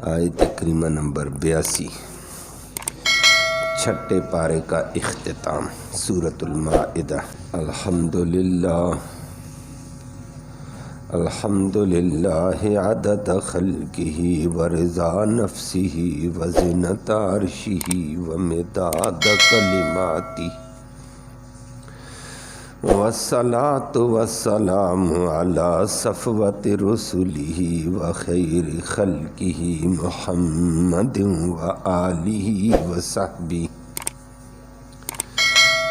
آیت کریمہ نمبر 82، چھٹے پارے کا اختتام، سورۃ المائدہ۔ الحمدللہ عدد خلقہ ورضا نفسہ وزنۃ عرشہ ومداد کلماتہ، والصلاة والسلام علی صفوۃ رسلہ وخیر خلقہ محمد وآلہ وصحبہ۔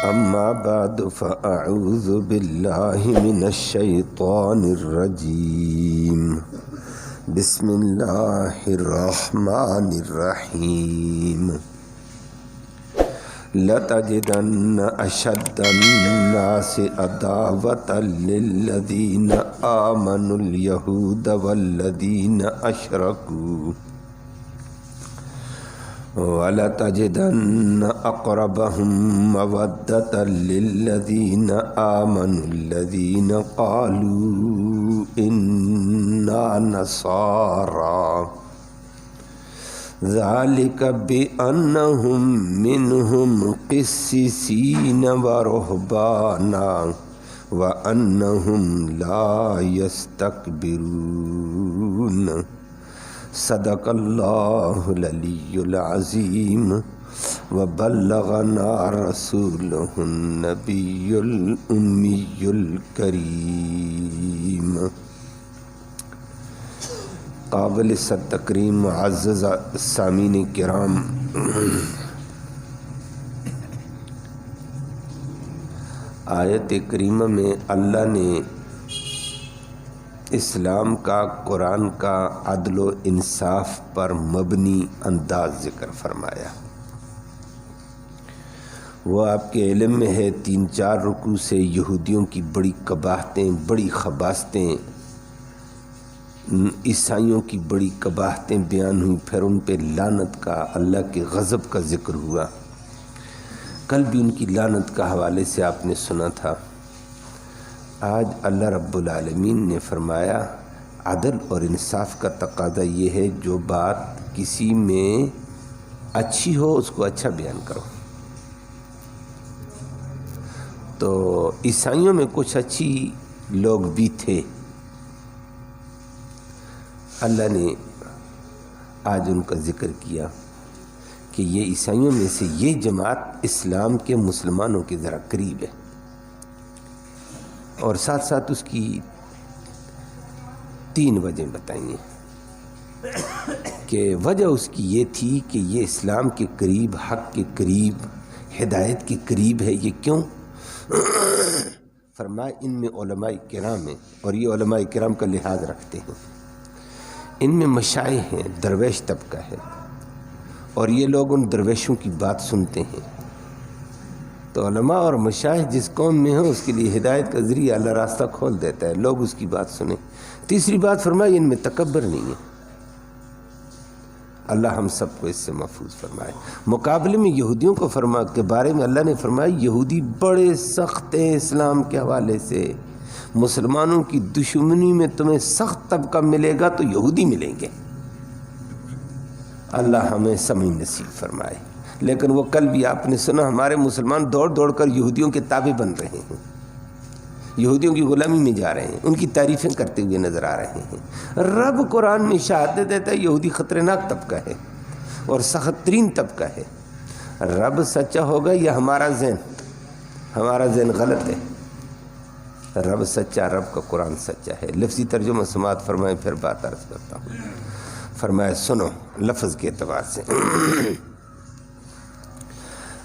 اما بعد فاعوذ باللہ من الشیطان الرجیم، بسم اللہ الرحمن الرحیم۔ لَتَجِدَنَّ أَشَدَّ النَّاسِ عَدَاوَةً لِلَّذِينَ آمَنُوا الْيَهُودَ وَالَّذِينَ أَشْرَكُوا وَلَتَجِدَنَّ أَقْرَبَهُم مَّوَدَّةً لِلَّذِينَ آمَنُوا الَّذِينَ قَالُوا إِنَّا نَصَارَىٰ، ذَلِكَ بِأَنَّهُم مِّنْهُمْ قِسِّيسِينَ وَرُهْبَانًا وَأَنَّهُمْ لَا يَسْتَكْبِرُونَ۔ صدق اللہ العلی العظیم وبلغنا رسولہ النبی الامی الکریم۔ قابل صد تکریم معزز سامعین کرام، آیت کریمہ میں اللہ نے اسلام کا، قرآن کا عدل و انصاف پر مبنی انداز ذکر فرمایا۔ وہ آپ کے علم میں ہے، 3-4 رکوع سے یہودیوں کی بڑی قباحتیں، بڑی خباثتیں، عیسائیوں کی بڑی قباحتیں بیان ہوئیں، پھر ان پہ لعنت کا، اللہ کے غضب کا ذکر ہوا۔ کل بھی ان کی لعنت کا حوالے سے آپ نے سنا تھا۔ آج اللہ رب العالمین نے فرمایا عدل اور انصاف کا تقاضا یہ ہے جو بات کسی میں اچھی ہو اس کو اچھا بیان کرو۔ تو عیسائیوں میں کچھ اچھی لوگ بھی تھے، اللہ نے آج ان کا ذکر کیا کہ یہ عیسائیوں میں سے یہ جماعت اسلام کے مسلمانوں کے ذرا قریب ہے، اور ساتھ ساتھ اس کی 3 وجہ بتائیں کہ وجہ اس کی یہ تھی کہ یہ اسلام کے قریب، حق کے قریب، ہدایت کے قریب ہے۔ یہ کیوں؟ فرمایا ان میں علماء کرام ہیں، اور یہ علماء کرام کا لحاظ رکھتے ہیں، ان میں مشائخ ہیں، درویش طبقہ ہے، اور یہ لوگ ان درویشوں کی بات سنتے ہیں۔ تو علماء اور مشائخ جس قوم میں ہوں اس کے لیے ہدایت کا ذریعہ اللہ راستہ کھول دیتا ہے، لوگ اس کی بات سنیں۔ تیسری بات فرمائی ان میں تکبر نہیں ہے، اللہ ہم سب کو اس سے محفوظ فرمائے۔ مقابلے میں یہودیوں کو کے بارے میں اللہ نے فرمایا یہودی بڑے سخت ہیں اسلام کے حوالے سے، مسلمانوں کی دشمنی میں تمہیں سخت طبقہ ملے گا تو یہودی ملیں گے، اللہ ہمیں سمجھ نصیب فرمائے۔ لیکن وہ کل بھی آپ نے سنا ہمارے مسلمان دوڑ دوڑ کر یہودیوں کے تابع بن رہے ہیں، یہودیوں کی غلامی میں جا رہے ہیں، ان کی تعریفیں کرتے ہوئے نظر آ رہے ہیں۔ رب قرآن میں شہادت دیتا ہے یہودی خطرناک طبقہ ہے اور سخت ترین طبقہ ہے۔ رب سچا ہوگا یا ہمارا ذہن غلط ہے؟ رب سچا، رب کا قرآن سچا ہے۔ لفظی ترجمہ سماعت فرمائیں، پھر بات عرض کرتا ہوں۔ فرمایا سنو لفظ کے اعتبار سے،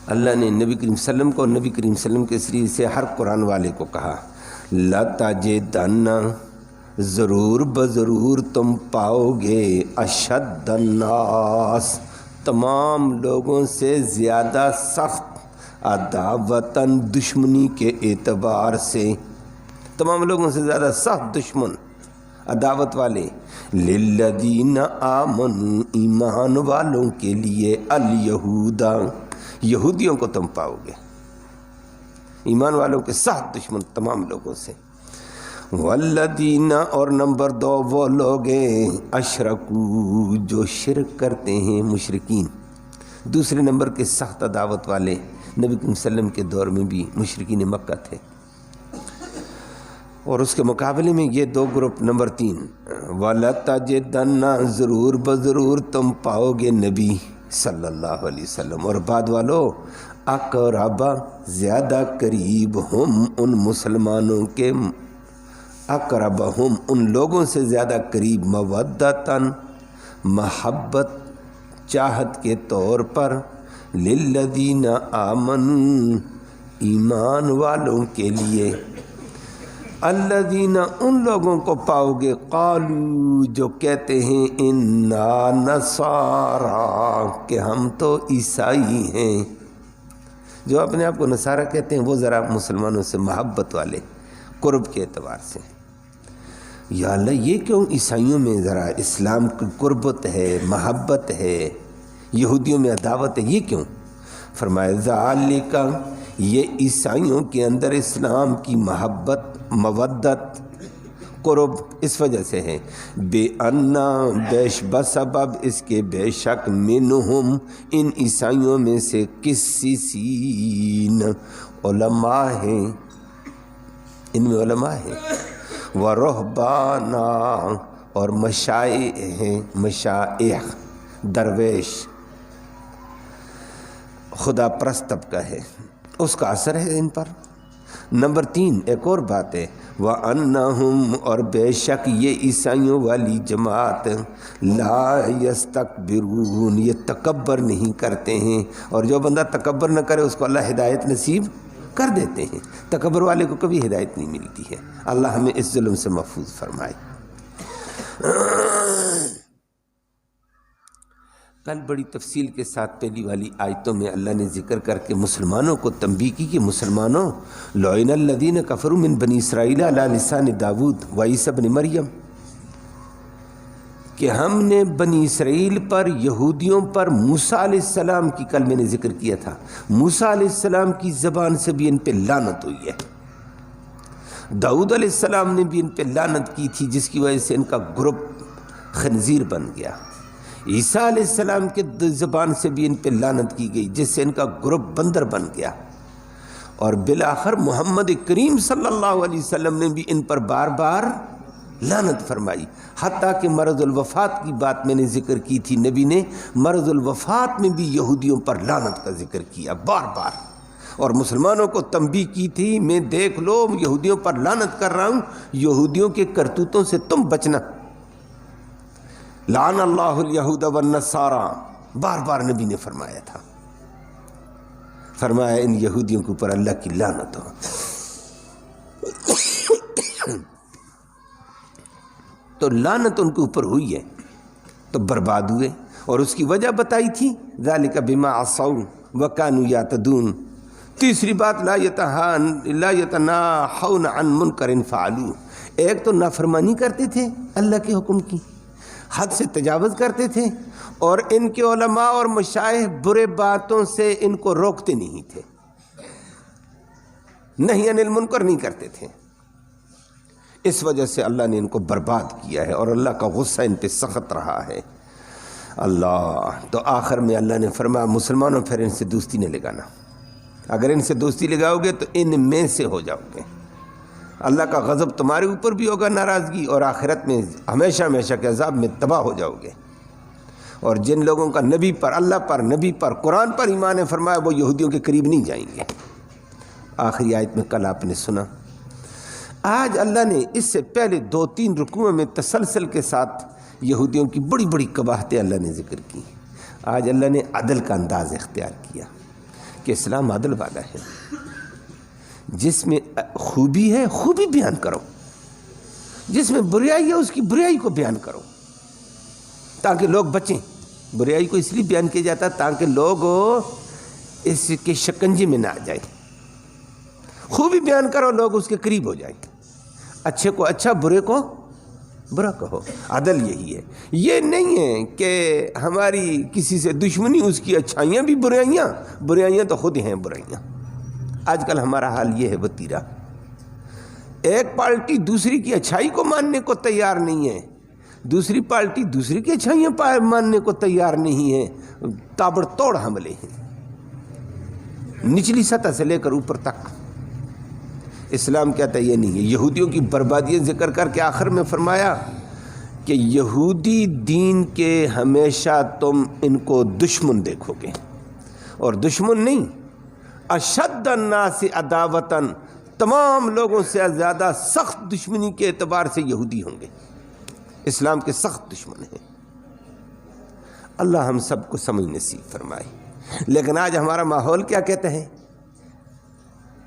اللہ نے نبی کریم صلی اللہ علیہ وسلم کو، نبی کریم صلی اللہ علیہ وسلم کے ذریعے سے ہر قرآن والے کو کہا لَتَجِدَنَّ، ضرور بضرور تم پاؤ گے، اشد الناس، تمام لوگوں سے زیادہ سخت، عداوتاً، دشمنی کے اعتبار سے، تمام لوگوں سے زیادہ سخت دشمن، عداوت والے، للذین آمنوا، ایمان والوں کے لیے، الیہود، یہودیوں کو تم پاؤ گے، ایمان والوں کے سخت دشمن تمام لوگوں سے، والذین، اور نمبر 2 وہ لوگ ہیں اشرکو جو شرک کرتے ہیں، مشرکین۔ دوسرے نمبر کے سخت دعوت والے نبی کریم صلی اللہ علیہ وسلم کے دور میں بھی مشرکین مکہ تھے، اور اس کے مقابلے میں یہ 2 گروپ۔ نمبر 3 وَلَتَجِدَنَّ، ضرور بضرور تم پاؤ گے نبی صلی اللہ علیہ وسلم اور بعد والو، اقرب زیادہ قریب، ہم ان مسلمانوں کے، اقرب ہم ان لوگوں سے زیادہ قریب، مودتاً محبت چاہت کے طور پر، للذین آمنوا ایمان والوں کے لیے، الذین ان لوگوں کو پاؤ گے، قالوا جو کہتے ہیں انا نصارا کہ ہم تو عیسائی ہیں، جو اپنے آپ کو نصارہ کہتے ہیں وہ ذرا مسلمانوں سے محبت والے، قرب کے اعتبار سے۔ یا اللہ یہ کیوں عیسائیوں میں ذرا اسلام کی قربت ہے، محبت ہے، یہودیوں میں عداوت ہے، یہ کیوں؟ فرمایا ذالک، یہ عیسائیوں کے اندر اسلام کی محبت، مودت، قرب اس وجہ سے ہے، بے انا بسبب اس کے بے شک، منہم ان عیسائیوں میں سے قسیسین علماء ہیں، ان میں علماء ہیں، ورہبانا اور مشائخ ہیں، مشائخ درویش خدا پرست طبقہ ہے، اس کا اثر ہے ان پر۔ نمبر 3 ایک اور بات ہے، وَأَنَّهُمْ اور بے شک یہ عیسائیوں والی جماعت، لا يستكبرون یہ تکبر نہیں کرتے ہیں، اور جو بندہ تکبر نہ کرے اس کو اللہ ہدایت نصیب کر دیتے ہیں، تکبر والے کو کبھی ہدایت نہیں ملتی ہے۔ اللہ ہمیں اس ظلم سے محفوظ فرمائے۔ کل بڑی تفصیل کے ساتھ پہلی والی آیتوں میں اللہ نے ذکر کر کے مسلمانوں کو تنبیہ کی کہ مسلمانوں، لعن الذین کفروا من بنی اسرائیل علی لسان داود و عیسی ابن مریم، کہ ہم نے بنی اسرائیل پر، یہودیوں پر موسیٰ علیہ السلام کی، کل میں نے ذکر کیا تھا، موسیٰ علیہ السلام کی زبان سے بھی ان پہ لعنت ہوئی ہے، داؤد علیہ السلام نے بھی ان پہ لعنت کی تھی جس کی وجہ سے ان کا گروپ خنزیر بن گیا، عیسیٰ علیہ السلام کے زبان سے بھی ان پہ لعنت کی گئی جس سے ان کا گروپ بندر بن گیا، اور بالآخر محمد کریم صلی اللہ علیہ وسلم نے بھی ان پر بار بار لعنت فرمائی، حتیٰ کہ مرض الوفات کی بات میں نے ذکر کی تھی، نبی نے مرض الوفات میں بھی یہودیوں پر لعنت کا ذکر کیا بار بار، اور مسلمانوں کو تنبیہ کی تھی، میں دیکھ لو یہودیوں پر لعنت کر رہا ہوں، یہودیوں کے کرتوتوں سے تم بچنا، لعن اللہ الیہود والنصارى، بار بار نبی نے فرمایا تھا، فرمایا ان یہودیوں کے اوپر اللہ کی لعنت ہو۔ تو لعنت ان کے اوپر ہوئی ہے تو برباد ہوئے، اور اس کی وجہ بتائی تھی، ذالک بما عصوا وکانوا یعتدون۔ تیسری بات، لا یتناہون عن منکر فعلوہ، ایک تو نافرمانی کرتے تھے اللہ کے حکم کی، حد سے تجاوز کرتے تھے، اور ان کے علماء اور مشائخ برے باتوں سے ان کو روکتے نہیں تھے، نہی عن المنکر نہیں کرتے تھے، اس وجہ سے اللہ نے ان کو برباد کیا ہے، اور اللہ کا غصہ ان پہ سخت رہا ہے۔ اللہ تو آخر میں اللہ نے فرمایا مسلمانوں پھر ان سے دوستی نہ لگانا، اگر ان سے دوستی لگاؤ گے تو ان میں سے ہو جاؤ گے، اللہ کا غضب تمہارے اوپر بھی ہوگا، ناراضگی، اور آخرت میں ہمیشہ ہمیشہ کے عذاب میں تباہ ہو جاؤ گے۔ اور جن لوگوں کا نبی پر، اللہ پر، نبی پر، قرآن پر ایمان ہے، فرمایا وہ یہودیوں کے قریب نہیں جائیں گے۔ آخری آیت میں کل آپ نے سنا، آج اللہ نے اس سے پہلے 2-3 رکوعوں میں تسلسل کے ساتھ یہودیوں کی بڑی بڑی قباحتیں اللہ نے ذکر کی، آج اللہ نے عدل کا انداز اختیار کیا کہ اسلام عدل والا ہے، جس میں خوبی ہے خوبی بیان کرو، جس میں بریائی ہے اس کی بریائی کو بیان کرو تاکہ لوگ بچیں۔ بریائی کو اس لیے بیان کیا جاتا ہے تاکہ لوگ اس کے شکنجے میں نہ آ جائیں، خوبی بیان کرو لوگ اس کے قریب ہو جائیں، اچھے کو اچھا برے کو برا کہو، عدل یہی ہے۔ یہ نہیں ہے کہ ہماری کسی سے دشمنی، اس کی اچھائیاں بھی برائیاں، برائیاں تو خود ہیں برائیاں۔ آج کل ہمارا حال یہ ہے وتیرہ، ایک پارٹی دوسری کی اچھائی کو ماننے کو تیار نہیں ہے، دوسری پارٹی دوسری کی اچھائیاں ماننے کو تیار نہیں ہے، تابڑ توڑ حملے ہیں نچلی سطح سے لے کر اوپر تک۔ اسلام کہتا ہے یہ نہیں ہے۔ یہودیوں کی بربادیاں ذکر کر کے آخر میں فرمایا کہ یہودی دین کے ہمیشہ تم ان کو دشمن دیکھو گے، اور دشمن نہیں، اشد الناس عداوتاً، تمام لوگوں سے زیادہ سخت دشمنی کے اعتبار سے یہودی ہوں گے، اسلام کے سخت دشمن ہیں۔ اللہ ہم سب کو سمجھ نصیب فرمائے۔ لیکن آج ہمارا ماحول کیا کہتے ہیں؟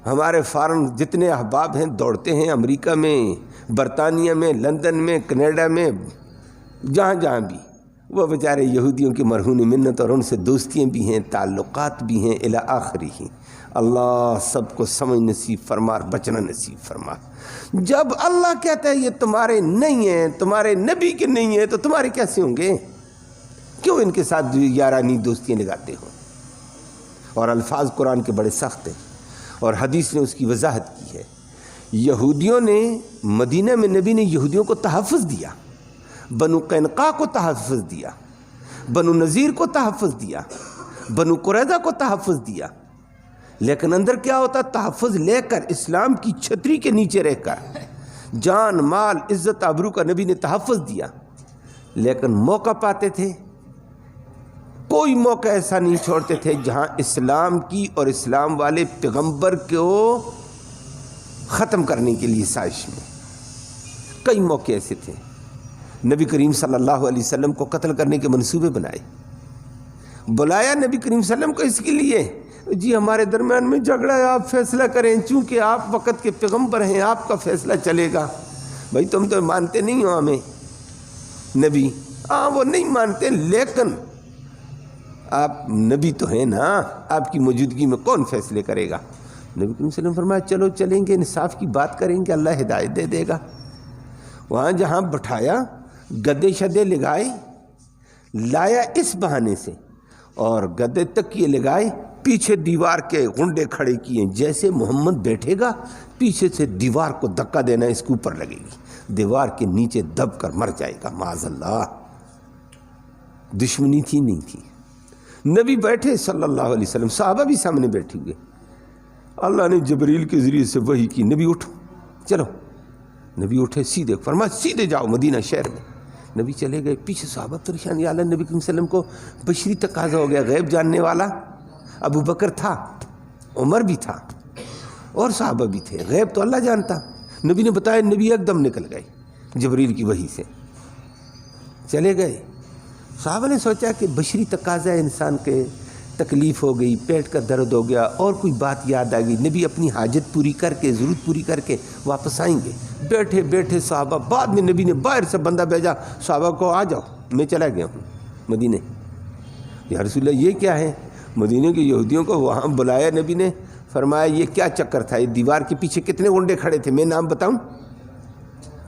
ہمارے فارن جتنے احباب ہیں دوڑتے ہیں امریکہ میں، برطانیہ میں، لندن میں، کینیڈا میں، جہاں جہاں بھی، وہ بیچارے یہودیوں کی مرہون منت اور ان سے دوستیاں بھی ہیں، تعلقات بھی ہیں الی آخری ہی۔ اللہ سب کو سمجھ نصیب فرما اور بچنا نصیب فرما۔ جب اللہ کہتا ہے یہ تمہارے نہیں ہیں، تمہارے نبی کے نہیں ہیں، تو تمہارے کیسے ہوں گے؟ کیوں ان کے ساتھ یارانی دوستیاں لگاتے ہو؟ اور الفاظ قرآن کے بڑے سخت ہیں، اور حدیث نے اس کی وضاحت کی ہے۔ یہودیوں نے مدینہ میں نبی نے یہودیوں کو تحفظ دیا، بنو قینقاع کو تحفظ دیا، بنو نذیر کو تحفظ دیا، بنو قریظہ کو تحفظ دیا، لیکن اندر کیا ہوتا؟ تحفظ لے کر اسلام کی چھتری کے نیچے رہ کر جان مال عزت آبرو کا نبی نے تحفظ دیا، لیکن موقع پاتے تھے، کوئی موقع ایسا نہیں چھوڑتے تھے جہاں اسلام کی اور اسلام والے پیغمبر کو ختم کرنے کے لیے سازش میں کئی موقع ایسے تھے۔ نبی کریم صلی اللہ علیہ وسلم کو قتل کرنے کے منصوبے بنائے، بلایا نبی کریم صلی اللہ علیہ وسلم کو اس کے لیے، جی ہمارے درمیان میں جھگڑا ہے، آپ فیصلہ کریں، چونکہ آپ وقت کے پیغمبر ہیں، آپ کا فیصلہ چلے گا۔ بھائی تم تو مانتے نہیں ہو ہمیں نبی، ہاں وہ نہیں مانتے، لیکن آپ نبی تو ہیں نا، آپ کی موجودگی میں کون فیصلے کرے گا؟ نبی کریم صلی اللہ علیہ وسلم فرمایا چلو چلیں گے، انصاف کی بات کریں گے، اللہ ہدایت دے دے گا۔ وہاں جہاں بٹھایا، گدے شدے لگائے، لایا اس بہانے سے، اور گدے تکیے لگائے، پیچھے دیوار کے غنڈے کھڑے کیے، جیسے محمد بیٹھے گا پیچھے سے دیوار کو دھکا دینا، اس کے اوپر لگے گی، دیوار کے نیچے دب کر مر جائے گا، معاذ اللہ۔ دشمنی تھی نہیں تھی، نبی بیٹھے صلی اللہ علیہ وسلم، صحابہ بھی سامنے بیٹھے ہوئے، اللہ نے جبریل کے ذریعے سے وحی کی، نبی اٹھو چلو۔ نبی اٹھے، سیدھے فرمایا سیدھے جاؤ مدینہ شہر میں۔ نبی چلے گئے، پیچھے صحابہ پریشان، یا اللہ نبی کریم صلی اللہ علیہ وسلم کو بشری تقاضا ہو گیا، غیب جاننے والا ابو بکر تھا، عمر بھی تھا، اور صحابہ بھی تھے، غیب تو اللہ جانتا۔ نبی نے بتایا، نبی ایک دم نکل گئے جبریل کی وحی سے، چلے گئے۔ صحابہ نے سوچا کہ بشری تقاضا انسان کے تکلیف ہو گئی، پیٹ کا درد ہو گیا، اور کوئی بات یاد آ گئی، نبی اپنی حاجت پوری کر کے، ضرورت پوری کر کے واپس آئیں گے۔ بیٹھے بیٹھے صحابہ، بعد میں نبی نے باہر سے بندہ بھیجا، صحابہ کو آ جاؤ، میں چلا گیا ہوں مدینے۔ یا رسول اللہ یہ کیا ہے؟ مدینے کے یہودیوں کو وہاں بلایا نبی نے، فرمایا یہ کیا چکر تھا؟ یہ دیوار کے پیچھے کتنے گنڈے کھڑے تھے، میں نام بتاؤں؟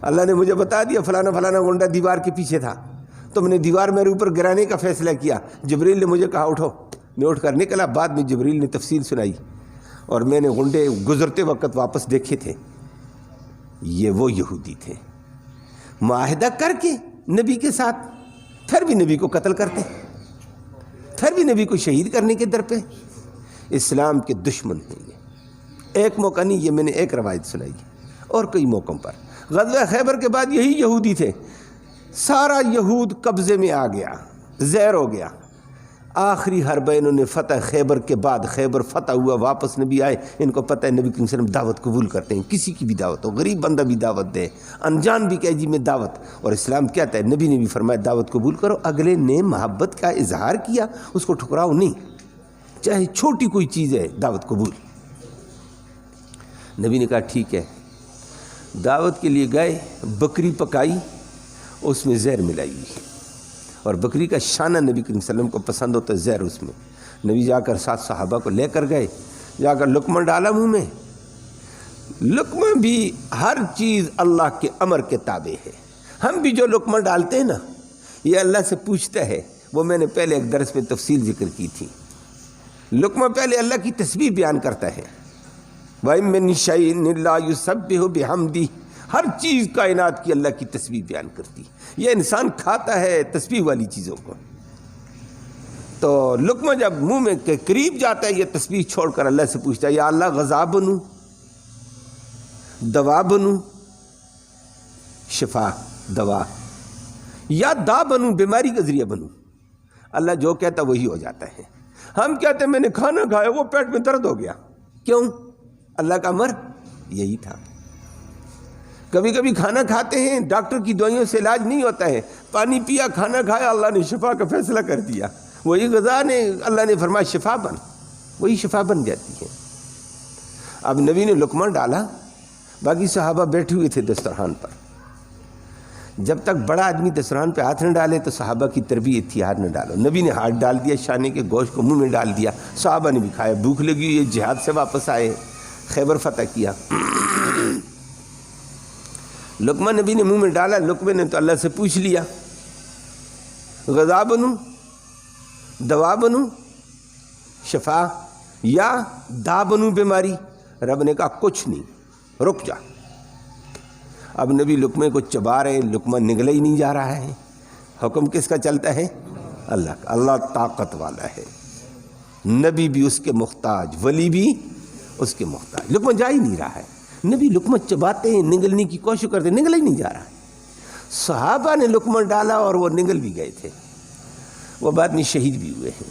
اللہ نے مجھے بتا دیا فلانا فلانا گنڈا دیوار کے پیچھے تھا، تم نے دیوار میرے اوپر گرانے کا فیصلہ کیا، جبریل نے مجھے کہا اٹھو، میں اٹھ کر نکلا۔ بعد میں جبریل نے تفصیل سنائی، اور میں نے گنڈے گزرتے وقت واپس دیکھے تھے، یہ وہ یہودی تھے، معاہدہ کر کے نبی کے ساتھ، پھر بھی نبی کو قتل کرتے، پھر بھی نبی کو شہید کرنے کے در پہ، اسلام کے دشمن ہیں یہ۔ ایک موقع نہیں، یہ میں نے ایک روایت سنائی، اور کئی موقعوں پر۔ غزوہ خیبر کے بعد یہی یہودی تھے، سارا یہود قبضے میں آ گیا، زہر ہو گیا۔ آخری حربہ انہوں نے فتح خیبر کے بعد، خیبر فتح ہوا، واپس نبی آئے، ان کو پتہ ہے نبی کریم صلی اللہ علیہ وسلم دعوت قبول کرتے ہیں، کسی کی بھی دعوت ہو، غریب بندہ بھی دعوت دے، انجان بھی کہے جی میں دعوت، اور اسلام کہتا ہے، نبی نے بھی فرمایا دعوت قبول کرو۔ اگلے نے محبت کا اظہار کیا، اس کو ٹھکراؤ نہیں، چاہے چھوٹی کوئی چیز ہے، دعوت قبول۔ نبی نے کہا ٹھیک ہے، دعوت کے لیے گئے، بکری پکائی، اس میں زہر ملائی گئی، اور بکری کا شانہ نبی کریم صلی اللہ علیہ وسلم کو پسند ہوتا ہے، زہر اس میں۔ نبی جا کر ساتھ صحابہ کو لے کر گئے، جا کر لقمہ ڈالا منہ میں۔ لقمہ بھی ہر چیز اللہ کے امر کے تابع ہے، ہم بھی جو لقمہ ڈالتے ہیں نا، یہ اللہ سے پوچھتا ہے، وہ میں نے پہلے ایک درس میں تفصیل ذکر کی تھی۔ لقمہ پہلے اللہ کی تسبیح بیان کرتا ہے، وَإِن مِّن شَيْءٍ إِلَّا يُسَبِّحُ بِحَمْدِهِ، ہر چیز کائنات کی اللہ کی تسبیح بیان کرتی ہے۔ یہ انسان کھاتا ہے تسبیح والی چیزوں کو، تو لقمہ جب منہ میں کے قریب جاتا ہے یہ تسبیح چھوڑ کر اللہ سے پوچھتا ہے یا اللہ غذا بنوں، دوا بنوں، شفا دوا، یا دا بنوں، بیماری کا ذریعہ بنوں۔ اللہ جو کہتا وہی ہو جاتا ہے۔ ہم کہتے ہیں میں نے کھانا کھایا وہ پیٹ میں درد ہو گیا، کیوں؟ اللہ کا امر یہی تھا۔ کبھی کبھی کھانا کھاتے ہیں ڈاکٹر کی دوائیوں سے علاج نہیں ہوتا ہے، پانی پیا، کھانا کھایا، اللہ نے شفا کا فیصلہ کر دیا، وہی غذا نے اللہ نے فرمایا شفا بن، وہی شفا بن جاتی ہے۔ اب نبی نے لقمہ ڈالا، باقی صحابہ بیٹھے ہوئے تھے دسترخوان پر، جب تک بڑا آدمی دسترخوان پہ ہاتھ نہ ڈالے تو صحابہ کی تربیت تھی ہاتھ نہ ڈالو۔ نبی نے ہاتھ ڈال دیا، شانے کے گوشت کو منہ میں ڈال دیا، صحابہ نے بھی کھایا، بھوک لگی، یہ جہاد سے واپس آئے، خیبر فتح کیا۔ لقمہ نبی نے منہ میں ڈالا، لقمے نے تو اللہ سے پوچھ لیا غذا بنوں، دوا بنوں، شفا، یا دا بنوں بیماری؟ رب نے کہا کچھ نہیں، رک جا۔ اب نبی لقمے کو چبا رہے، لقمہ نگلا ہی نہیں جا رہا ہے۔ حکم کس کا چلتا ہے؟ اللہ کا۔ اللہ طاقت والا ہے، نبی بھی اس کے محتاج، ولی بھی اس کے محتاج۔ لقمہ جا ہی نہیں رہا ہے، نبی لقمہ چباتے ہیں، نگلنے کی کوشش کرتے، نگل ہی نہیں جا رہا ہے۔ صحابہ نے لقمہ ڈالا اور وہ نگل بھی گئے تھے، وہ بعد میں شہید بھی ہوئے ہیں۔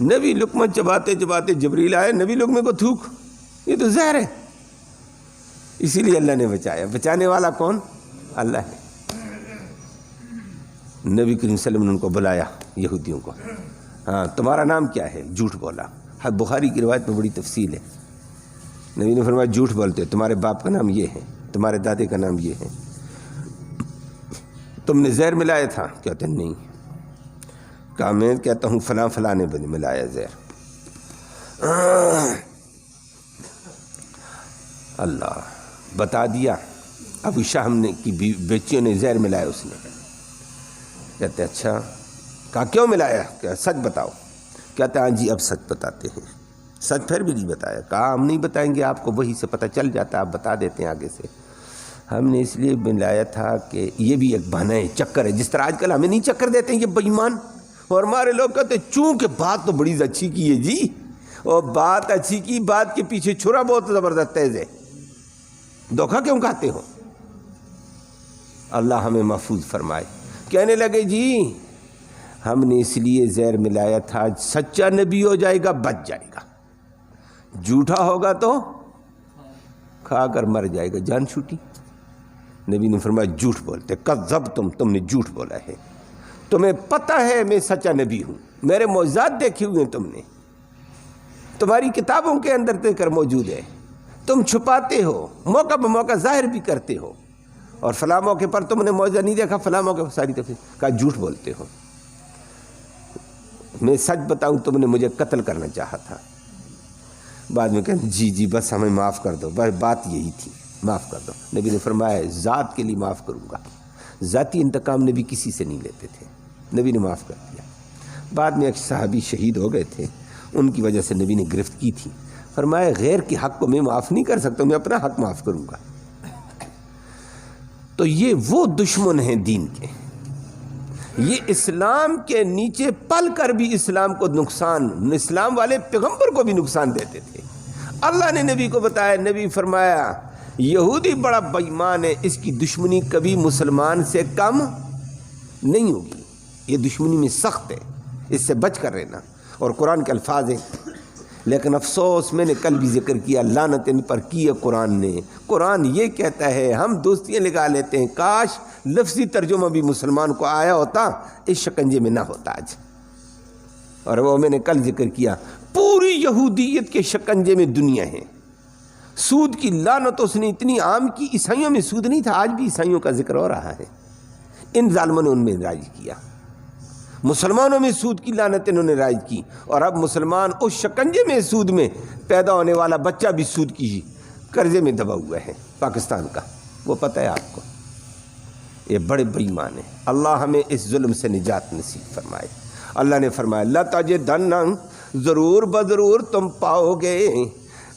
نبی لقمہ چباتے چباتے جبریل آئے، نبی لقمے کو تھوک، یہ تو زہر ہے، اسی لیے اللہ نے بچایا۔ بچانے والا کون؟ اللہ ہے۔ نبی کریم صلی اللہ علیہ وسلم نے ان کو بلایا، یہودیوں کو، ہاں تمہارا نام کیا ہے؟ جھوٹ بولا۔ بخاری کی روایت میں بڑی تفصیل ہے، نبی نے فرمایا جھوٹ بولتے، تمہارے باپ کا نام یہ ہے، تمہارے دادے کا نام یہ ہے، تم نے زہر ملایا تھا؟ کہتے ہیں نہیں۔ کہا میں کہتا ہوں فلاں فلاں نے ملایا زہر۔ اللہ بتا دیا، ابو شاہم نے کی بیچیوں نے زہر ملایا اس نے۔ کہتے اچھا، کہا کیوں ملایا؟ کہ سچ بتاؤ۔ کہتے ہاں جی اب سچ بتاتے ہیں۔ سچ پھر بھی نہیں بتایا۔ کہا ہم نہیں بتائیں گے، آپ کو وہی سے پتہ چل جاتا، آپ بتا دیتے ہیں آگے سے۔ ہم نے اس لیے ملایا تھا کہ یہ بھی ایک بہانہ ہے، چکر ہے، جس طرح آج کل ہمیں نہیں چکر دیتے ہیں یہ بے ایمان، اور ہمارے لوگ کہتے ہیں چونکہ بات تو بڑی اچھی کی ہے جی، اور بات اچھی کی، بات کے پیچھے چھرا بہت زبردست تیز ہے، دھوکہ کیوں کھاتے ہو؟ اللہ ہمیں محفوظ فرمائے۔ کہنے لگے جی ہم نے اس لیے زہر ملایا تھا، سچا نبی ہو جائے گا بچ جائے گا، جھوٹا ہوگا تو کھا کر مر جائے گا، جان چھوٹی۔ نبی نے فرمایا جھوٹ بولتے، کذبتم، تم نے جھوٹ بولا ہے، تمہیں پتہ ہے میں سچا نبی ہوں، میرے معجزات دیکھے ہوئے ہیں، تم نے، تمہاری کتابوں کے اندر ذکر موجود ہے، تم چھپاتے ہو، موقع بہ موقع ظاہر بھی کرتے ہو، اور فلاں موقع پر تم نے معجزہ نہیں دیکھا، فلاں موقع پر ساری تفصیل۔ کہا جھوٹ بولتے ہو، میں سچ بتاؤں تم نے مجھے قتل کرنا چاہا تھا۔ بعد میں کہتے جی جی بس ہمیں معاف کر دو، بس بات یہی تھی، معاف کر دو۔ نبی نے فرمایا ذات کے لیے معاف کروں گا، ذاتی انتقام نبی کسی سے نہیں لیتے تھے، نبی نے معاف کر دیا۔ بعد میں ایک صحابی شہید ہو گئے تھے، ان کی وجہ سے نبی نے گرفت کی تھی، فرمایا غیر کے حق کو میں معاف نہیں کر سکتا، میں اپنا حق معاف کروں گا۔ تو یہ وہ دشمن ہیں دین کے، یہ اسلام کے نیچے پل کر بھی اسلام کو نقصان، اسلام والے پیغمبر کو بھی نقصان دیتے تھے۔ اللہ نے نبی کو بتایا، نبی فرمایا یہودی بڑا بے ایمان ہے، اس کی دشمنی کبھی مسلمان سے کم نہیں ہوگی، یہ دشمنی میں سخت ہے، اس سے بچ کر رہنا۔ اور قرآن کے الفاظ ہیں، لیکن افسوس میں نے کل بھی ذکر کیا، لعنت ان پر کی ہے قرآن نے۔ قرآن یہ کہتا ہے، ہم دوستیاں لگا لیتے ہیں، کاش لفظی ترجمہ بھی مسلمان کو آیا ہوتا، اس شکنجے میں نہ ہوتا آج۔ اور وہ میں نے کل ذکر کیا، پوری یہودیت کے شکنجے میں دنیا ہے۔ سود کی لعنت اس نے اتنی عام کی، عیسائیوں میں سود نہیں تھا، آج بھی عیسائیوں کا ذکر ہو رہا ہے، ان ظالموں نے ان میں رائج کیا۔ مسلمانوں میں سود کی لعنت انہوں نے رائج کی، اور اب مسلمان اس شکنجے میں، سود میں پیدا ہونے والا بچہ بھی سود کی قرضے میں دبا ہوا ہے پاکستان کا، وہ پتہ ہے آپ کو۔ یہ بڑے بے ایمان ہیں، اللہ ہمیں اس ظلم سے نجات نصیب فرمائے۔ اللہ نے فرمایا لَتَجِدَنَّ، ضرور بضرور تم پاؤ گے،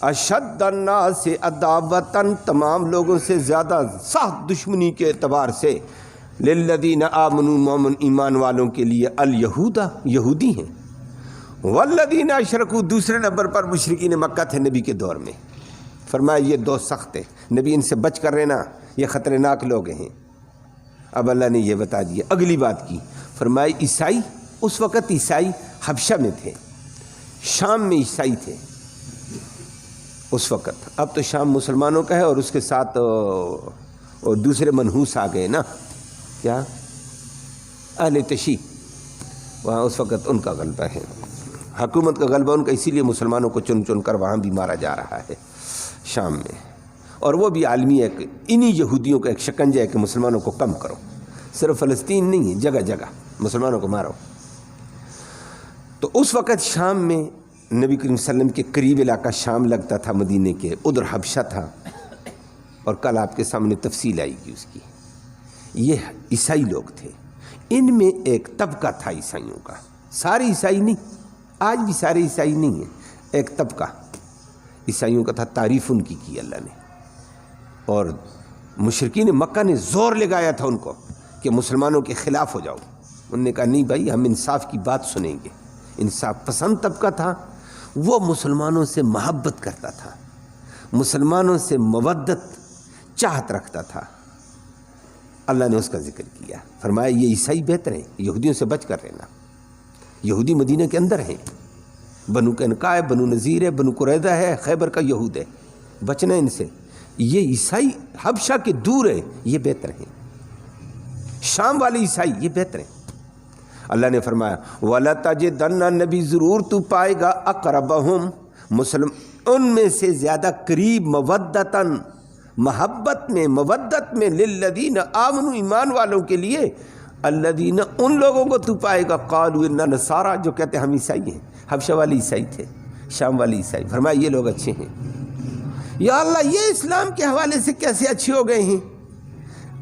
اشد الناس عداوتاً، تمام لوگوں سے زیادہ سخت دشمنی کے اعتبار سے، للذین آمنوا، مومن ایمان والوں کے لیے، الیہودا، یہودی ہیں، والذین اشرکوا، دوسرے نمبر پر مشرکین مکہ تھے نبی کے دور میں۔ فرمایا یہ دو سخت ہیں، نبی ان سے بچ کر رہنا، یہ خطرناک لوگ ہیں۔ اب اللہ نے یہ بتا دیا، اگلی بات کی، فرمایا عیسائی، اس وقت عیسائی حبشہ میں تھے، شام میں عیسائی تھے اس وقت، اب تو شام مسلمانوں کا ہے، اور اس کے ساتھ اور دوسرے منحوس آ گئے نا، کیا اہل تشیع، وہاں اس وقت ان کا غلبہ ہے، حکومت کا غلبہ ان کا، اسی لیے مسلمانوں کو چن چن کر وہاں بھی مارا جا رہا ہے شام میں، اور وہ بھی عالمی ہے کہ انہی یہودیوں کا ایک شکنجہ ہے کہ مسلمانوں کو کم کرو، صرف فلسطین نہیں ہے، جگہ جگہ مسلمانوں کو مارو۔ تو اس وقت شام میں نبی کریم صلی اللہ علیہ وسلم کے قریب علاقہ شام لگتا تھا مدینے کے، ادھر حبشہ تھا، اور کل آپ کے سامنے تفصیل آئی گی اس کی۔ یہ عیسائی لوگ تھے، ان میں ایک طبقہ تھا عیسائیوں کا، سارے عیسائی نہیں، آج بھی سارے عیسائی نہیں ہیں، ایک طبقہ عیسائیوں کا تھا، تعریف ان کی اللہ نے، اور مشرکین مکہ نے زور لگایا تھا ان کو کہ مسلمانوں کے خلاف ہو جاؤ، انہوں نے کہا نہیں بھائی، ہم انصاف کی بات سنیں گے۔ انصاف پسند طبقہ تھا، وہ مسلمانوں سے محبت کرتا تھا، مسلمانوں سے مودت چاہت رکھتا تھا۔ اللہ نے اس کا ذکر کیا، فرمایا یہ عیسائی بہتر ہیں، یہودیوں سے بچ کر رہنا، یہودی مدینہ کے اندر ہیں، بنو قینقاع ہے، بنو نذیر ہے، بنو قریظہ ہے، خیبر کا یہود ہے، بچنا ان سے۔ یہ عیسائی حبشہ کے دور ہیں، یہ بہتر ہیں، شام والے عیسائی یہ بہتر ہیں۔ اللہ نے فرمایا وَلَتَجِدَنَّ، نبی ضرور تو پائے گا، اقربہم، مسلم ان میں سے زیادہ قریب، مودتاً، محبت میں، مودت میں، للذین آمنوا، ایمان والوں کے لیے، الذین، ان لوگوں کو تو پائے گا، قالوا انا نصارى، جو کہتے ہیں ہم عیسائی ہیں، حبشہ والے عیسائی تھے، شام والے عیسائی۔ فرمایا یہ لوگ اچھے ہیں۔ یا اللہ یہ اسلام کے حوالے سے کیسے اچھے ہو گئے ہیں؟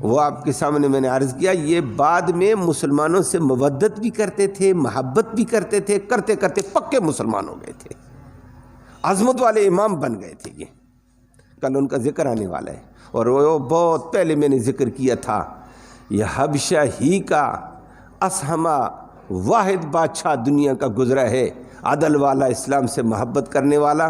وہ آپ کے سامنے میں نے عرض کیا، یہ بعد میں مسلمانوں سے مودت بھی کرتے تھے، محبت بھی کرتے تھے، کرتے کرتے پکے مسلمان ہو گئے تھے، عظمت والے امام بن گئے تھے۔ یہ کل ان کا ذکر آنے والا ہے، اور وہ بہت پہلے میں نے ذکر کیا تھا، یہ حبشہ ہی کا اسہمہ واحد بادشاہ دنیا کا گزرا ہے، عدل والا، اسلام سے محبت کرنے والا،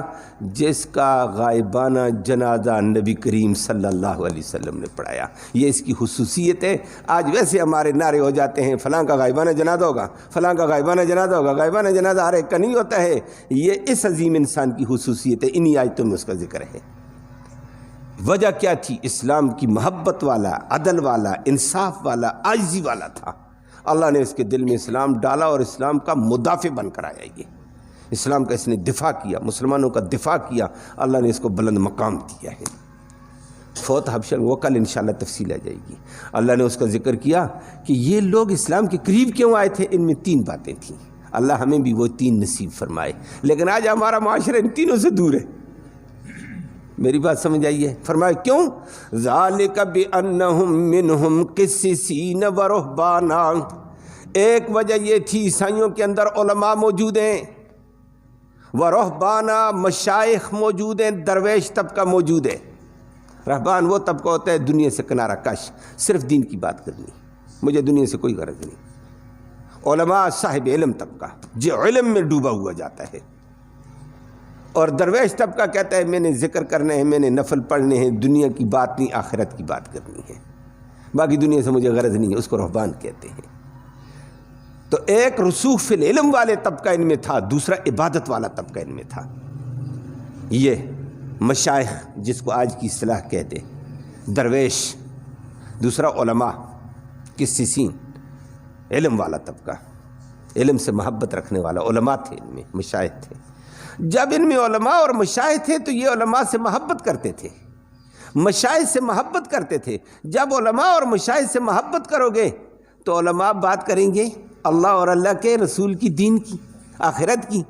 جس کا غائبانہ جنازہ نبی کریم صلی اللہ علیہ وسلم نے پڑھایا۔ یہ اس کی خصوصیت ہے۔ آج ویسے ہمارے نعرے ہو جاتے ہیں، فلاں کا غائبانہ جنازہ ہوگا، فلاں کا غائبانہ جنازہ ہوگا، غائبانہ جنازہ ہر ایک کا نہیں ہوتا ہے۔ یہ اس عظیم انسان کی خصوصیت ہے، انہی آیتوں میں اس کا ذکر ہے۔ وجہ کیا تھی؟ اسلام کی محبت والا، عدل والا، انصاف والا، عاجزی والا تھا۔ اللہ نے اس کے دل میں اسلام ڈالا، اور اسلام کا مدافع بن کر آیا، یہ اسلام کا اس نے دفاع کیا، مسلمانوں کا دفاع کیا، اللہ نے اس کو بلند مقام دیا ہے۔ فوت حبشہ، وہ کل انشاءاللہ تفصیل آ جائے گی۔ اللہ نے اس کا ذکر کیا کہ یہ لوگ اسلام کے قریب کیوں آئے تھے، ان میں 3 باتیں تھیں، اللہ ہمیں بھی وہ 3 نصیب فرمائے، لیکن آج ہمارا معاشرہ ان تینوں سے دور ہے۔ میری بات سمجھ آئیے؟ فرمایا کیوں؟ ذالک بانہم منہم قسیسین و رہبانا، ایک وجہ یہ تھی عیسائیوں کے اندر علماء موجود ہیں، و رہبانا، مشائخ موجود ہیں، درویش طبقہ موجود ہے۔ رہبان وہ طبقہ ہوتا ہے دنیا سے کنارہ کش، صرف دین کی بات کرنی، مجھے دنیا سے کوئی غرض نہیں۔ علماء صاحب علم طبقہ، جو علم میں ڈوبا ہوا جاتا ہے، اور درویش طبقہ کہتا ہے میں نے ذکر کرنے ہیں، میں نے نفل پڑھنے ہیں، دنیا کی بات نہیں، آخرت کی بات کرنی ہے، باقی دنیا سے مجھے غرض نہیں ہے، اس کو رہبان کہتے ہیں۔ تو ایک رسوخ فی العلم والے طبقہ ان میں تھا، دوسرا عبادت والا طبقہ ان میں تھا۔ یہ مشائخ جس کو آج کی اصطلاح کہتے ہیں، درویش، دوسرا علماء، قسیسین، علم والا طبقہ، علم سے محبت رکھنے والا، علماء تھے ان میں، مشائخ تھے۔ جب ان میں علماء اور مشائخ تھے تو یہ علماء سے محبت کرتے تھے، مشائخ سے محبت کرتے تھے۔ جب علماء اور مشائخ سے محبت کرو گے تو علماء بات کریں گے اللہ اور اللہ کے رسول کی، دین کی، آخرت کی،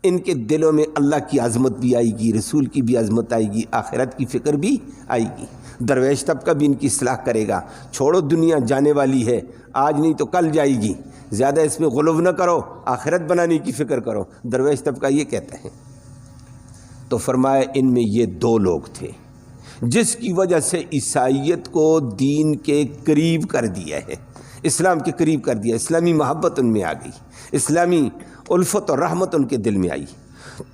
ان کے دلوں میں اللہ کی عظمت بھی آئے گی، رسول کی بھی عظمت آئے گی، آخرت کی فکر بھی آئے گی۔ درویش طبقہ بھی ان کی اصلاح کرے گا، چھوڑو دنیا جانے والی ہے، آج نہیں تو کل جائے گی، زیادہ اس میں غلو نہ کرو، آخرت بنانے کی فکر کرو، درویش طبقہ یہ کہتا ہے۔ تو فرمایا ان میں یہ دو لوگ تھے جس کی وجہ سے عیسائیت کو دین کے قریب کر دیا ہے، اسلام کے قریب کر دیا، اسلامی محبت ان میں آ گئی، اسلامی الفت اور رحمت ان کے دل میں آئی۔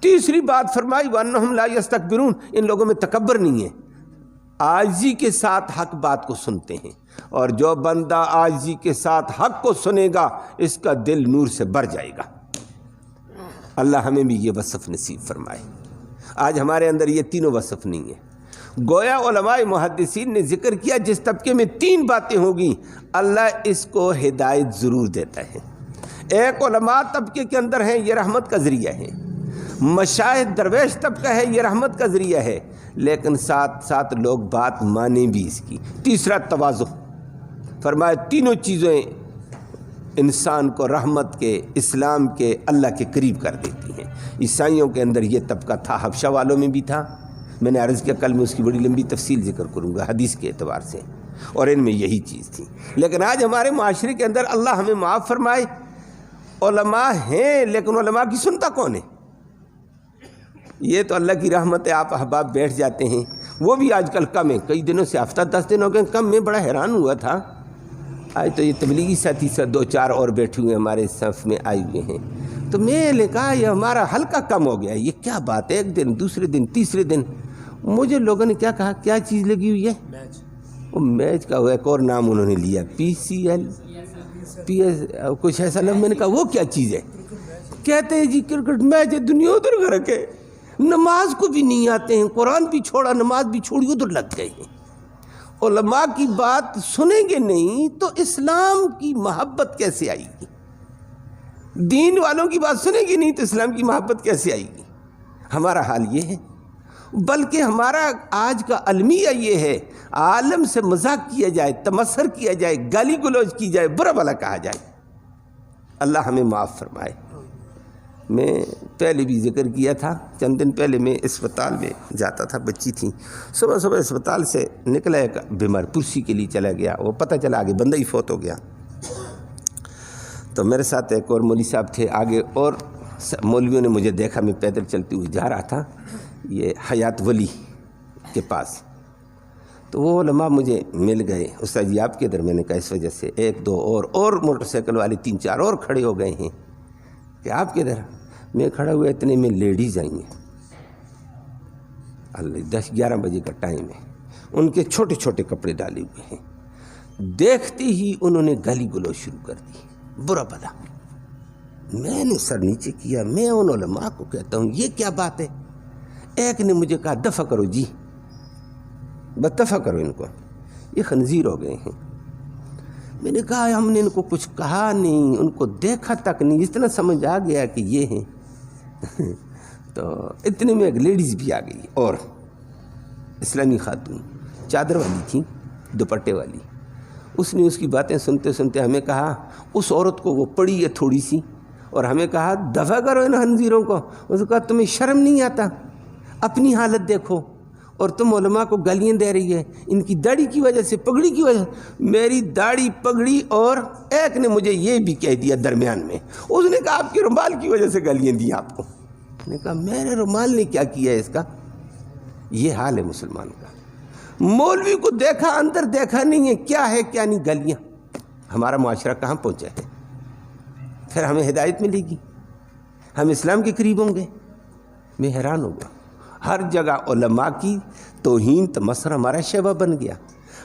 تیسری بات فرمائی وَأَنَّهُمْ لَا يَسْتَكْبِرُونَ، ان لوگوں میں تکبر نہیں ہے، عاجزی کے ساتھ حق بات کو سنتے ہیں، اور جو بندہ عاجزی کے ساتھ حق کو سنے گا اس کا دل نور سے بھر جائے گا۔ اللہ ہمیں بھی یہ وصف نصیب فرمائے۔ آج ہمارے اندر یہ تینوں وصف نہیں ہیں۔ گویا علماء محدثین نے ذکر کیا جس طبقے میں تین باتیں ہوگی اللہ اس کو ہدایت ضرور دیتا ہے۔ ایک علماء طبقے کے اندر ہے، یہ رحمت کا ذریعہ ہے، مشائخ درویش طبقہ ہے، یہ رحمت کا ذریعہ ہے، لیکن ساتھ ساتھ لوگ بات مانیں بھی اس کی۔ تیسرا تواضع، فرمایا تینوں چیزیں انسان کو رحمت کے، اسلام کے، اللہ کے قریب کر دیتی ہیں۔ عیسائیوں کے اندر یہ طبقہ تھا، حبشہ والوں میں بھی تھا، میں نے عرض کیا کل میں اس کی بڑی لمبی تفصیل ذکر کروں گا حدیث کے اعتبار سے، اور ان میں یہی چیز تھی۔ لیکن آج ہمارے معاشرے کے اندر اللہ ہمیں معاف فرمائے، علماء ہیں لیکن علماء کی سنتا کون ہے؟ یہ تو اللہ کی رحمت ہے، آپ احباب بیٹھ جاتے ہیں، وہ بھی آج کل کم ہے، کئی دنوں سے ہفتہ 10 دن ہو گئے کم۔ میں بڑا حیران ہوا تھا، آج تو یہ تبلیغی ساتھی سے 2-4 اور بیٹھے ہوئے ہمارے صف میں آئے ہوئے ہیں، تو میں نے کہا یہ ہمارا ہلکا کم ہو گیا، یہ کیا بات ہے؟ ایک دن، دوسرے دن، تیسرے دن مجھے لوگوں نے کیا کہا، کیا چیز لگی ہوئی ہے؟ وہ میچ کا ہوا، ایک اور نام انہوں نے لیا، PCL PS کچھ ایسا نام۔ میں نے کہا وہ کیا چیز ہے؟ کہتے ہیں جی کرکٹ میچ ہے، دنیا ادھر گھر کے، نماز کو بھی نہیں آتے ہیں، قرآن بھی چھوڑا، نماز بھی چھوڑی، ادھر لگ گئے ہیں۔ علماء کی بات سنیں گے نہیں تو اسلام کی محبت کیسے آئے گی؟ دین والوں کی بات سنیں گے نہیں تو اسلام کی محبت کیسے آئے گی؟ ہمارا حال یہ ہے، بلکہ ہمارا آج کا المیہ یہ ہے، عالم سے مذاق کیا جائے، تمسخر کیا جائے، گالی گلوچ کی جائے، برا بھلا کہا جائے۔ اللہ ہمیں معاف فرمائے۔ میں پہلے بھی ذکر کیا تھا، چند دن پہلے میں اسپتال میں جاتا تھا، بچی تھی، صبح صبح اسپتال سے نکلا، ایک بیمار پرسی کے لیے چلا گیا، وہ پتہ چلا آگے بندہ ہی فوت ہو گیا۔ تو میرے ساتھ ایک اور مولوی صاحب تھے آگے، اور مولویوں نے مجھے دیکھا، میں پیدل چلتے ہوئے جا رہا تھا یہ حیات ولی کے پاس، تو وہ علماء مجھے مل گئے، استاد جی آپ کے ادھر؟ میں نے کہا اس وجہ سے 1-2 اور موٹر سائیکل والے 3-4 اور کھڑے ہو گئے ہیں کہ آپ کے ادھر؟ میں کھڑا ہوا، اتنے میں لیڈیز آئی ہیں، 10-11 بجے کا ٹائم ہے، ان کے چھوٹے چھوٹے کپڑے ڈالے ہوئے ہیں، دیکھتے ہی انہوں نے گالی گلوچ شروع کر دی، برا بھلا۔ میں نے سر نیچے کیا، میں ان علماء کو کہتا ہوں یہ کیا بات ہے؟ ایک نے مجھے کہا دفع کرو جی، بس دفع کرو ان کو، یہ خنزیر ہو گئے ہیں۔ میں نے کہا ہم نے ان کو کچھ کہا نہیں، ان کو دیکھا تک نہیں، جس طرح سمجھ آ گیا کہ یہ ہیں۔ تو اتنے میں ایک لیڈیز بھی آ گئی، اور اسلامی خاتون، چادر والی تھی، دوپٹے والی۔ اس نے اس کی باتیں سنتے سنتے ہمیں کہا، اس عورت کو وہ پڑی ہے تھوڑی سی، اور ہمیں کہا دفع کرو ان خنزیروں کو۔ اس نے کہا تمہیں شرم نہیں آتا؟ اپنی حالت دیکھو، اور تم علماء کو گالیاں دے رہی ہے ان کی داڑھی کی وجہ سے، پگڑی کی وجہ سے۔ میری داڑھی، پگڑی، اور ایک نے مجھے یہ بھی کہہ دیا درمیان میں، اس نے کہا آپ کے رومال کی وجہ سے گالیاں دی آپ کو۔ میں نے کہا میرے رومال نے کیا کیا ہے اس کا؟ یہ حال ہے مسلمان کا، مولوی کو دیکھا اندر دیکھا نہیں ہے، کیا ہے کیا نہیں، گالیاں۔ ہمارا معاشرہ کہاں پہنچا ہے؟ پھر ہمیں ہدایت ملے گی؟ ہم اسلام کے قریب ہوں گے؟ میں حیران ہو گیا، ہر جگہ علماء کی توہین تمسخر ہمارا شیوا بن گیا،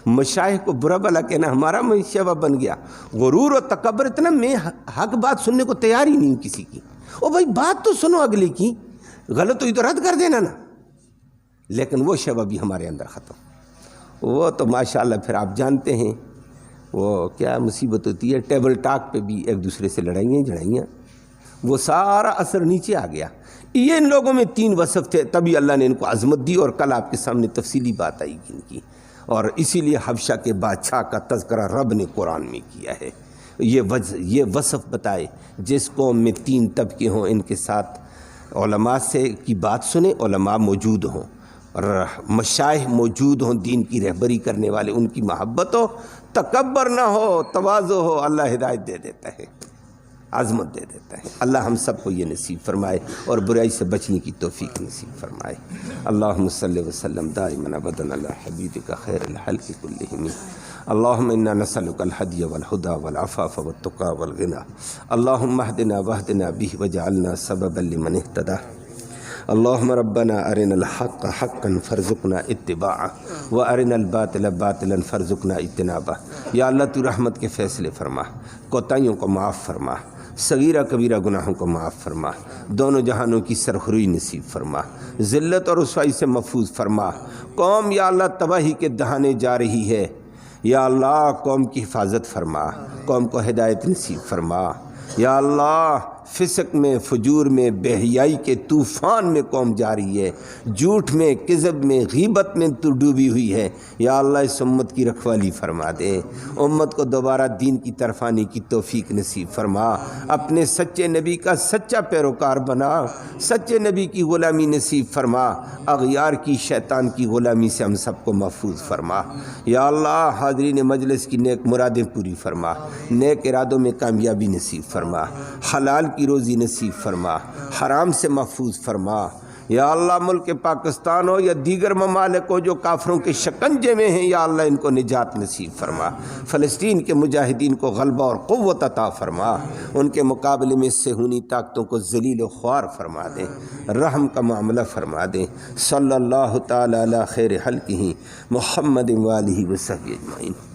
مشائخ کو برا بھلا کہنا ہمارا شیوا بن گیا، غرور و تکبر اتنا، میں حق بات سننے کو تیار ہی نہیں ہوں کسی کی۔ او بھائی بات تو سنو اگلے کی، غلط ہوئی تو رد کر دینا نا، لیکن وہ شیوا بھی ہمارے اندر ختم۔ وہ تو ماشاءاللہ پھر آپ جانتے ہیں وہ کیا مصیبت ہوتی ہے، ٹیبل ٹاک پہ بھی ایک دوسرے سے لڑائیاں جھڑائیاں، وہ سارا اثر نیچے آ گیا۔ یہ ان لوگوں میں 3 وصف تھے، تبھی اللہ نے ان کو عظمت دی، اور کل آپ کے سامنے تفصیلی بات آئی ان کی، اور اسی لیے حبشہ کے بادشاہ کا تذکرہ رب نے قرآن میں کیا ہے۔ یہ وصف بتائے جس قوم میں 3 طبقے ہوں، ان کے ساتھ علماء سے کی بات سنیں، علماء موجود ہوں، اور مشائخ موجود ہوں، دین کی رہبری کرنے والے، ان کی محبت ہو، تکبر نہ ہو، تواضع ہو، اللہ ہدایت دے دیتا ہے۔ عظمت دے دیتا ہے۔ اللہ ہم سب کو یہ نصیب فرمائے اور برائی سے بچنے کی توفیق نصیب فرمائے۔ اللہم صلی وسلم دائما ابدا علی حبیبک خیر الخلق کلہم۔ اللہم انا نسألک الہدی والہدی والعفاف والتقی والغنی۔ اللہم اہدنا واہدنا بہ وجعلنا سببا لمن اہتدی۔ اللہم ربنا ارنا الحق حقا فرزقنا اتباعہ وارنا الباطل باطلا فرزقنا اجتنابہ۔ یا اللہ تو رحمت کے فیصلے فرما، کوتاہیوں کو معاف فرما، صغیرہ کبیرہ گناہوں کو معاف فرما، دونوں جہانوں کی سرخروئی نصیب فرما، ذلت اور رسوائی سے محفوظ فرما۔ قوم یا اللہ تباہی کے دہانے جا رہی ہے، یا اللہ قوم کی حفاظت فرما، قوم کو ہدایت نصیب فرما۔ یا اللہ فسق میں، فجور میں، بے حیائی کے طوفان میں قوم جا رہی ہے، جھوٹ میں، کذب میں، غیبت میں تو ڈوبی ہوئی ہے۔ یا اللہ اس امت کی رکھوالی فرما دے، امت کو دوبارہ دین کی طرف آنے کی توفیق نصیب فرما، اپنے سچے نبی کا سچا پیروکار بنا، سچے نبی کی غلامی نصیب فرما، اغیار کی، شیطان کی غلامی سے ہم سب کو محفوظ فرما۔ یا اللہ حاضرین مجلس کی نیک مرادیں پوری فرما، نیک ارادوں میں کامیابی نصیب فرما، حلال کی روزی نصیب فرما، حرام سے محفوظ فرما۔ یا اللہ ملک پاکستان ہو یا دیگر ممالک ہو جو کافروں کے شکنجے میں ہیں، یا اللہ ان کو نجات نصیب فرما۔ فلسطین کے مجاہدین کو غلبہ اور قوت عطا فرما، ان کے مقابلے میں صہیونی طاقتوں کو ذلیل و خوار فرما دیں، رحم کا معاملہ فرما دیں۔ صلی اللہ تعالی علی خیر خلقہ محمد وآلہ وصحبہ اجمعین۔